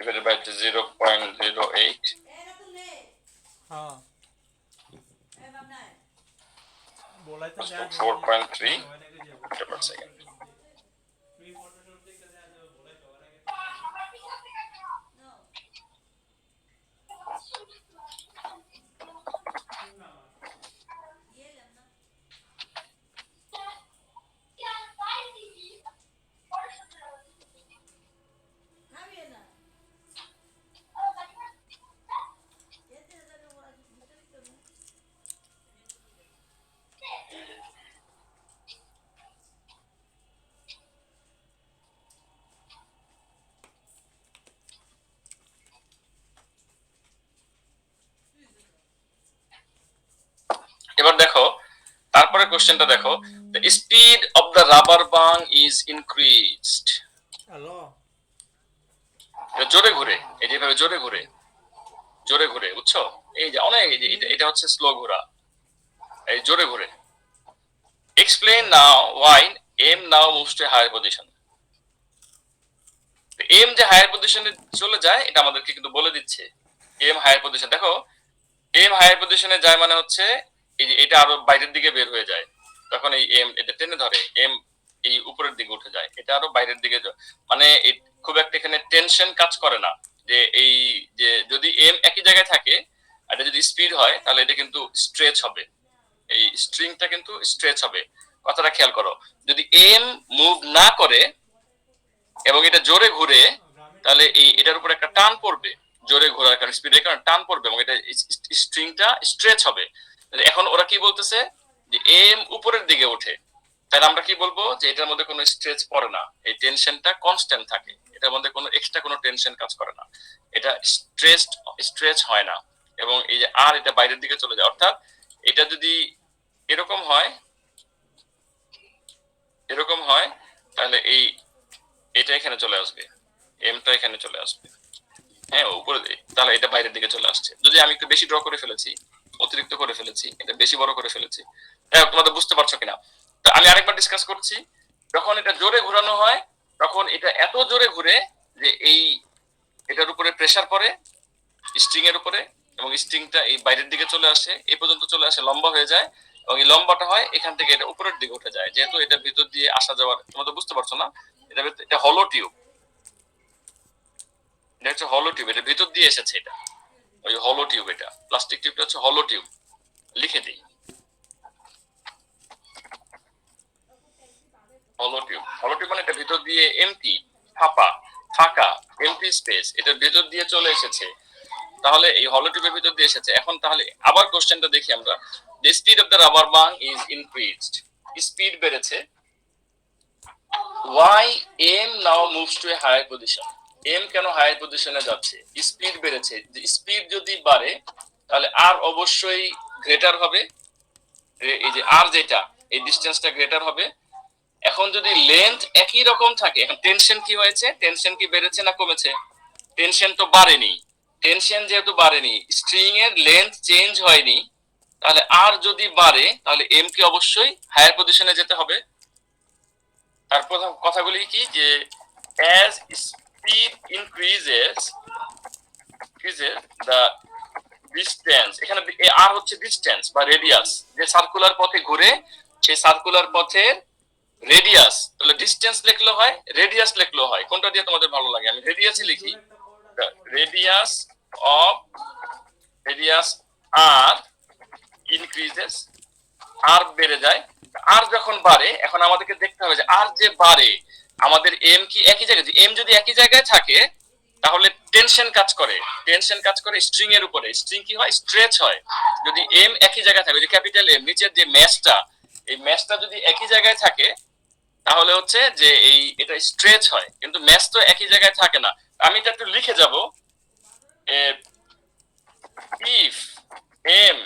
0.08 हाँ बोला तो 4.3 per second। এবার দেখো তারপরে কোশ্চেনটা দেখো, the speed of the rubber band is increased। Hello এটা জোরে ঘুরে, এই যে ভাবে জোরে ঘুরে, জোরে ঘুরে, বুঝছো? এই যে অনেক, এই যে এটা হচ্ছে স্লো ঘোরা, এই জোরে ঘুরে। explain now why m now moves to a higher position। m যে হায়ার পজিশনে চলে যায় এটা আমাদেরকে কিন্তু বলে দিচ্ছে, m হায়ার পজিশন। দেখো m হায়ার পজিশনে যায় মানে হচ্ছে এই যে এটা আরো বাইরের দিকে বের হয়ে যায়, তখন এই m এটা টেনে ধরে, m এই উপরের দিকে উঠে যায়, এটা আরো বাইরের দিকে মানে খুব একটা এখানে টেনশন কাজ করে না, যে এই যে যদি m একই জায়গায় থাকে আর এটা যদি স্পিড হয় তাহলে এটা কিন্তু স্ট্রেচ হবে, এই স্ট্রিংটা কিন্তু স্ট্রেচ হবে। কথাটা খেয়াল করো, যদি m মুভ না করে এবং এটা জোরে ঘুরে তাহলে এই এটার উপর একটা টান পড়বে, জোরে ঘোরার কারণে স্পিডের কারণে টান পড়বে এবং এটা স্ট্রিংটা স্ট্রেচ হবে। এখন ওরা কি বলতেছে যে এম উপরের দিকে ওঠে, তাহলে আমরা কি বলবো যে এটার মধ্যে কোনো স্ট্রেচ পড়ে না, এই টেনশনটা কনস্ট্যান্ট থাকে, এটার মধ্যে কোনো এক্সট্রা কোনো টেনশন কাজ করে না, এটা স্ট্রেচ হয় না এবং এই যে আর এটা বাইরের দিকে চলে যায়। অর্থাৎ এটা যদি এরকম হয়, এরকম হয় তাহলে এই এটা এখানে চলে আসবে, এমটা এখানে চলে আসবে, হ্যাঁ উপরে, তাহলে এটা বাইরের দিকে চলে আসছে। যদি আমি একটু বেশি ড্র করে ফেলেছি, অতিরিক্ত করে ফেলেছি, এটা বেশি বড় করে ফেলেছি, তোমাদের বুঝতে পারছো কিনা? তো আমি আরেকবার ডিসকাস করছি, যখন এটা জোরে ঘোরানো হয় তখন এটা এত জোরে ঘুরে যে এই এটার উপরে প্রেসার পড়ে স্ট্রিং এর উপরে এবং স্ট্রিংটা এই বাইরের দিকে চলে আসে, এই পর্যন্ত চলে আসে, লম্বা হয়ে যায় এবং এই লম্বাটা হয় এখান থেকে এটা উপরের দিকে উঠে যায়, যেহেতু এটা ভিতর দিয়ে আসা যাওয়ার, তোমরা তো বুঝতে পারছো না, এটা হলো টিউব, এটা হচ্ছে হলো টিউব, এটা ভিতর দিয়ে এসেছে, এটা ওই হলো টিউব, এটা প্লাস্টিক টিউবটা হচ্ছে হলো টিউব। লিখে দিই হলো টিউব। হলো টিউব মানে এটা ভিতর দিয়ে এমটি, ফাঁকা এমটি স্পেস, এটার ভিতর দিয়ে চলে এসেছে। তাহলে এই হলো টিউবের ভিতর দিয়ে এসেছে। এখন তাহলে আবার কোশ্চেনটা দেখি আমরা। The speed of the rubber bung is increased, speed বেড়েছে। Why M now moves to a higher position, M কেন হায়ার পজিশনে যাচ্ছে? স্পিড বেড়েছে, স্পিড যদি বাড়ে তাহলে আর অবশ্যই গ্রেটার হবে, এই যে আর যেটা এই ডিসটেন্সটা গ্রেটার হবে। এখন যদি লেন্থ একই রকম থাকে, এখন টেনশন কি হয়েছে? টেনশন কি বেড়েছে না কমেছে? টেনশন তো বাড়েনি। টেনশন যেহেতু বাড়েনি, স্ট্রিং এর লেন্থ চেঞ্জ হয়নি, তাহলে আর যদি বাড়ে তাহলে এম কে অবশ্যই হায়ার পজিশনে যেতে হবে। তারপর কথাগুলি কি যে as speed increases the distance, এখানে আর হচ্ছে ডিসটেন্স বা রেডিয়াস, যে সার্কুলার পথে ঘুরে সেই সার্কুলার পথের রেডিয়াস, তাহলে ডিসটেন্স লিখলো হয়, রেডিয়াস লিখলো হয়, কোনটা দিয়ে তোমাদের ভালো লাগে? আমি রেডিয়াসই লিখি। Radius of radius R increases, R বেড়ে যায়। আর যখন বাড়ে, এখন আমাদেরকে দেখতে হবে যে আর যে বাড়ে আমাদের এম কি একই জায়গায়, এম যদি একই জায়গায় থাকে তাহলে টেনশন কাজ করে, টেনশন কাজ করে স্ট্রিং এর উপরে, স্ট্রিং কি হয়? স্ট্রেচ হয়। যদি এম একই জায়গায় থাকে, যে ক্যাপিটাল এম নিচের যে ম্যাসটা, এই ম্যাসটা যদি একই জায়গায় থাকে তাহলে হচ্ছে যে এটা স্ট্রেচ হয়, কিন্তু ম্যাস তো একই জায়গায় থাকে না। আমি এটা একটু লিখে যাব, if M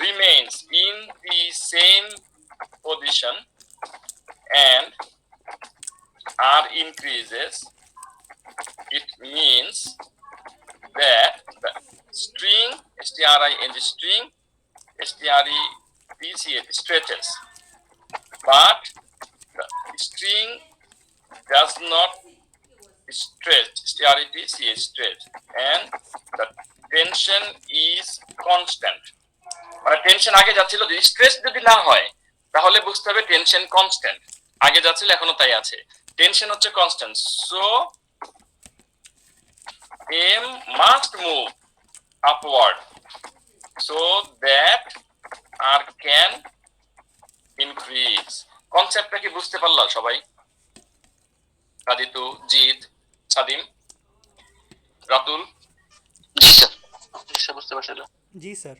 remains in the same position and R increases, it means that the string string stretches, but the string does not stretch, stretch, and the tension is constant. মানে টেনশন আগে যাচ্ছিল, যদি স্ট্রেস যদি না হয় তাহলে বুঝতে হবে টেনশন কনস্ট্যান্ট, আগে যাচ্ছিল এখনো তাই আছে, টেনশন হচ্ছে constant. So M must move upward so that R can increase. কনসেপ্টটা কি বুঝতে পারলা সবাই? রাদিতু, জিৎ, সাদিম, রাতুল? জি স্যার বুঝতে পারছি। জি স্যার।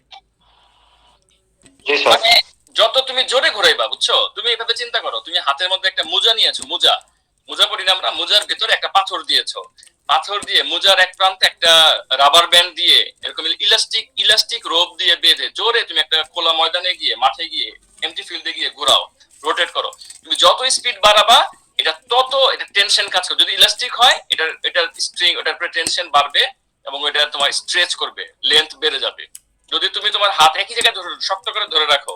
মানে যত তুমি জোরে ঘুরাইবা, বুঝছো? তুমি এইভাবে চিন্তা করো, তুমি হাতের মধ্যে একটা মোজা নিয়েছো, মোজা পরি না আমরা, মোজার ভিতরে একটা পাথর দিয়েছো, পাথর দিয়ে মোজার এক প্রান্তে একটা রাবার ব্যান্ড দিয়ে এরকম ইলাস্টিক রোপ দিয়ে বেঁধে জোরে তুমি একটা খোলা ময়দানে গিয়ে, মাঠে গিয়ে, এমটি ফিল্ডে গিয়ে ঘোরাও, রোটেট করো। তুমি যত স্পিড বাড়াবা এটা তত এটা টেনশন কাজ করবে। যদি ইলাস্টিক হয় এটার স্ট্রিং, ওটার উপরে টেনশন বাড়বে এবং এটা তোমার স্ট্রেচ করবে, লেন্থ বেড়ে যাবে। যদি তুমি তোমার হাত একই জায়গায় শক্ত করে ধরে রাখো,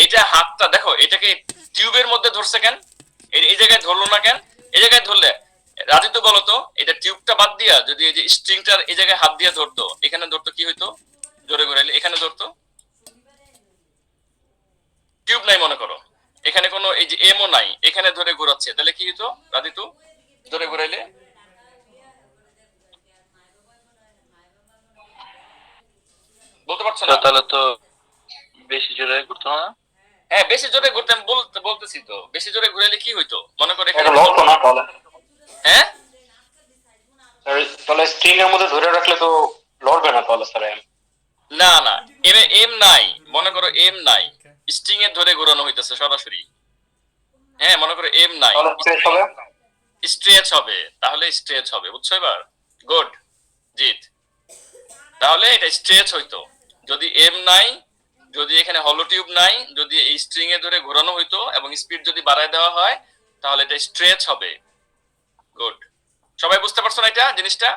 এটা হাতটা দেখো, এটাকে টিউবের মধ্যে ধরছে কেন? এই জায়গায় ধরলো না কেন? এই জায়গায় ধরলে রাজি তো বলো তো, এটা টিউবটা বাদ দিয়া যদি এই যে স্ট্রিংটার এই জায়গায় হাত দিয়ে ধরতো, এখানে ধরতো কি হইতো? জোরে ঘুরাইলে এখানে ধরতো, টিউব নাই মনে করো, এখানে কোনো এই যে এমও নাই, এখানে ধরে ঘোরাচ্ছে, তাহলে কি হইতো রাজি তো? জোরে ঘুরাইলে বলতে পারছো না? তাহলে তো বেশি জোরে ঘুরতো না। হ্যাঁ বেশি জোরে ঘুরতে বলতেছি তো, বেশি জোরে ঘুরাইলে কি হইতো মনে করে? এটা লড়তো না তাহলে? হ্যাঁ তাহলে স্ট্রিং এর মধ্যে ধরে রাখলে তো লড়বে না তাহলে স্যার? না না, এম নাই মনে করো, এম নাই, স্ট্রিং এ ধরে ঘোরানো হইতেছে সরাসরি। হ্যাঁ মনে করো এম নাই, তাহলে স্ট্রেচ হবে? স্ট্রেচ হবে, তাহলে স্ট্রেচ হবে, বুঝছো এবার? গুড জিত। তাহলে এটা স্ট্রেচ হইতো যদি এম নাই, যদি এখানে হলো টিউব নাই, যদি এই স্ট্রিং এ ধরে ঘোরানো হইতো এবং স্পিড যদি বাড়ায় দেওয়া হয় তাহলে এটা স্ট্রেচ হবে। গুড, সবাই বুঝতে পারছো না এটা জিনিসটা?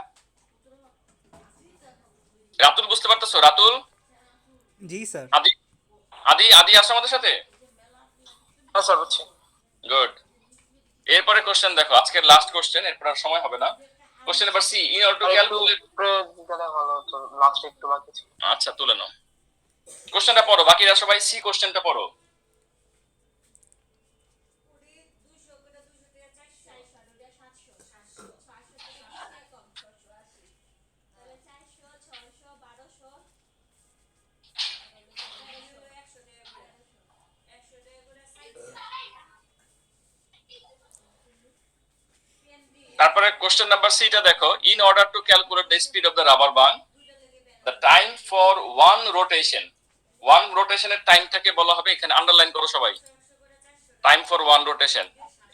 রাতুল বুঝতে পারতেছো? রাতুল? জি স্যার। আদি আদি আদি আসো আমাদের সাথে? হ্যাঁ স্যার বুঝছি। গুড। এরপরে কোশ্চেন দেখো, আজকের লাস্ট কোশ্চেন, এরপর আর সময় হবে না। Question number C, in order to calculate, ভালো তো লাস্ট একটু বাকি ছিল। আচ্ছা তুলে নাও কোশ্চেনটা পড়ো, বাকিরা সবাই সি কোশ্চেনটা পড়ো। কোশ্চেন নাম্বার সি টা দেখো, in order to calculate the speed of the rubber bung, the time for one রোটেশনের টাইমটাকে বলা হবে, এখানে আন্ডারলাইন করো সবাই, টাইম ফর ওয়ান রোটেশন,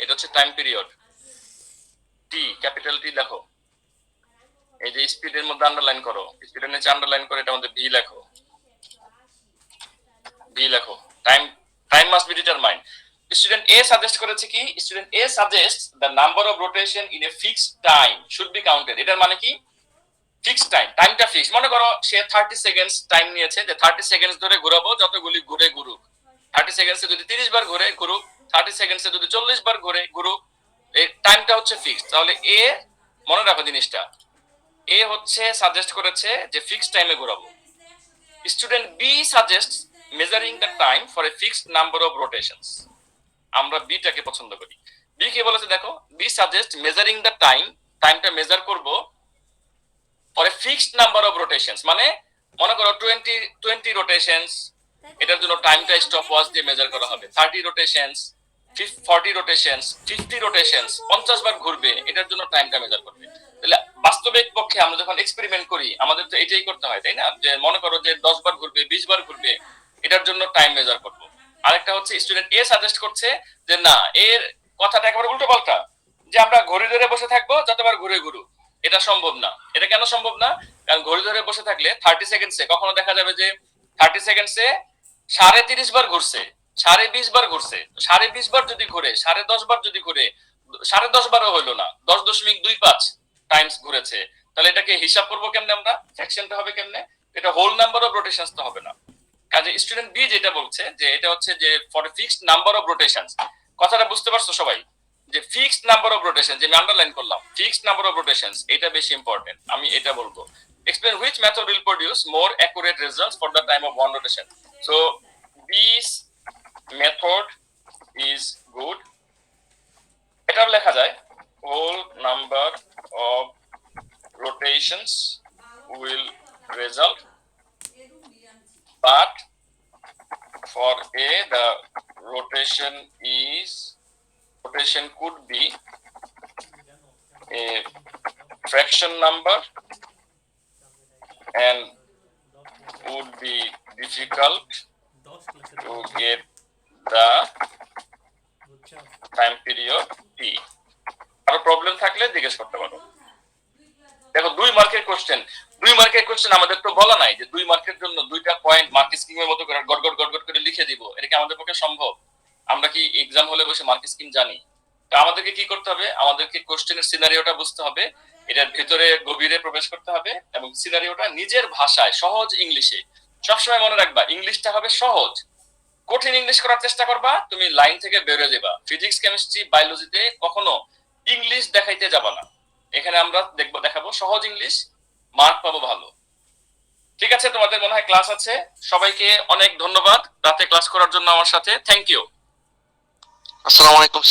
এটা হচ্ছে টাইম পিরিয়ড। টি, ক্যাপিটাল টি লেখো, এই যে স্পিডের মধ্যে আন্ডারলাইন করো, স্পিডের নিচে আন্ডারলাইন করে এটার মধ্যে ভি লেখো, time must be determined. Student A suggest করেছে কি, student A suggest the number of rotation in a fixed time should be counted. এটার মানে কি, ফিক্সড টাইমটা ফিক্স। মনে করো সে 30 সেকেন্ডস টাইম নিয়েছে, যে 30 সেকেন্ডস ধরে ঘোরাবো, যতগুলি ঘুরে ঘুরুক। 30 সেকেন্ডসে যদি 30 বার ঘুরে ঘুরুক, 30 সেকেন্ডসে যদি 40 বার ঘুরে ঘুরুক, এই টাইমটা হচ্ছে ফিক্সড। তাহলে এ, মনে রাখো জিনিসটা, এ হচ্ছে সাজেস্ট করেছে যে ফিক্সড টাইমে ঘোরাবো। Student B suggest measuring the time for a fixed number of rotations. আমরা বিটাকে পছন্দ করি। বি কি বলেছে দেখো, বি সাজেস্ট মেজারিং দ্য টাইমটা মেজার করব for a fixed number of rotations. মানে মনে করো 20 রোটেশনস, এটার জন্য টাইমটা স্টপ ওয়াচ দিয়ে মেজার করা হবে। 30 রোটেশনস, 40 রোটেশনস, 50 রোটেশনস, 50 বার ঘুরবে, এটার জন্য টাইমটা মেজার করবে। তাহলে বাস্তবিক পক্ষে আমরা যখন এক্সপেরিমেন্ট করি, আমাদের তো এটাই করতে হয়, তাই না? যে মনে করো যে 10 বার ঘুরবে, 20 বার ঘুরবে, এটার জন্য টাইম মেজার করব। আরেকটা হচ্ছে স্টুডেন্ট এ সাজেস্ট করছে যে না, এর কথাটা একেবারে উল্টো পাল্টা, যে আমরা ঘড়ি ধরে বসে থাকবো যতবার ঘুরে ঘুরুক। এটা সম্ভব না। এটা কেন সম্ভব না? কারণ ঘড়ি ধরে বসে থাকলে 30 সেকেন্ডসে কখনো দেখা যাবে যে 30 সেকেন্ডসে 30.5 বার ঘুরছে, 20.5 বার ঘুরছে। 20.5 বার যদি ঘুরে, 10.5 বার যদি ঘুরে, 10.5 বারও হইলো না, 10.25 টাইমস ঘুরেছে। তাহলে এটাকে হিসাব করবো কেমনে আমরা, ফ্র্যাকশনটা হবে কেমনে? এটা হোল নাম্বার অফ রোটেশনস তো হবে না। কাজে স্টুডেন্ট বি যেটা বলছে যে এটা হচ্ছে যে ফর ফিক্সড নাম্বার অফ রোটেশনস। কথাটা বুঝতে পারছো সবাই? যে ফিক্সড নাম্বার অফ রোটেশন, যে আমি আন্ডারলাইন করলাম, ফিক্সড নাম্বার অফ রোটেশনস, এটা বেশি ইম্পর্টেন্ট। আমি এটা বলবো, explain which method will produce more accurate results for the time of one rotation. So this method is good. এটা লেখা যায় whole number of rotations will result, but for A the rotation could be a fraction number and would be difficult to get the time period T. আরো problem থাকলে জিজ্ঞেস করতে পারো। দেখো 2 মার্কের কোশ্চেন আমাদের তো বলা নাই যে 2 মার্কের জন্য 2টা পয়েন্ট মার্ক স্কিমের মতো করে গড় গড় করে লিখে দিব। এটা কি আমাদের পক্ষে সম্ভব? আমরা কি এক্সাম হলে বসে মার্ক স্কিম জানি? তো আমাদেরকে কি করতে হবে, আমাদেরকে কোশ্চেনের সিনারিওটা বুঝতে হবে, এটার ভিতরে গভীরে প্রবেশ করতে হবে, এবং সিনারিওটা নিজের ভাষায় সহজ ইংলিশে। সবসময় মনে রাখবা, ইংলিশটা হবে সহজ। কঠিন ইংলিশ করার চেষ্টা করবা, তুমি লাইন থেকে বেরিয়ে যাবা। ফিজিক্স, কেমিস্ট্রি, বায়োলজিতে কখনো ইংলিশ দেখাইতে যাবা না। এখানে আমরা দেখাবো সহজ ইংলিশ, মার্ক পাবো ভালো। ঠিক আছে, তোমাদের মনে হয় ক্লাস আছে। সবাইকে অনেক ধন্যবাদ রাতে ক্লাস করার জন্য আমার সাথে। Thank you. আসসালামু আলাইকুম।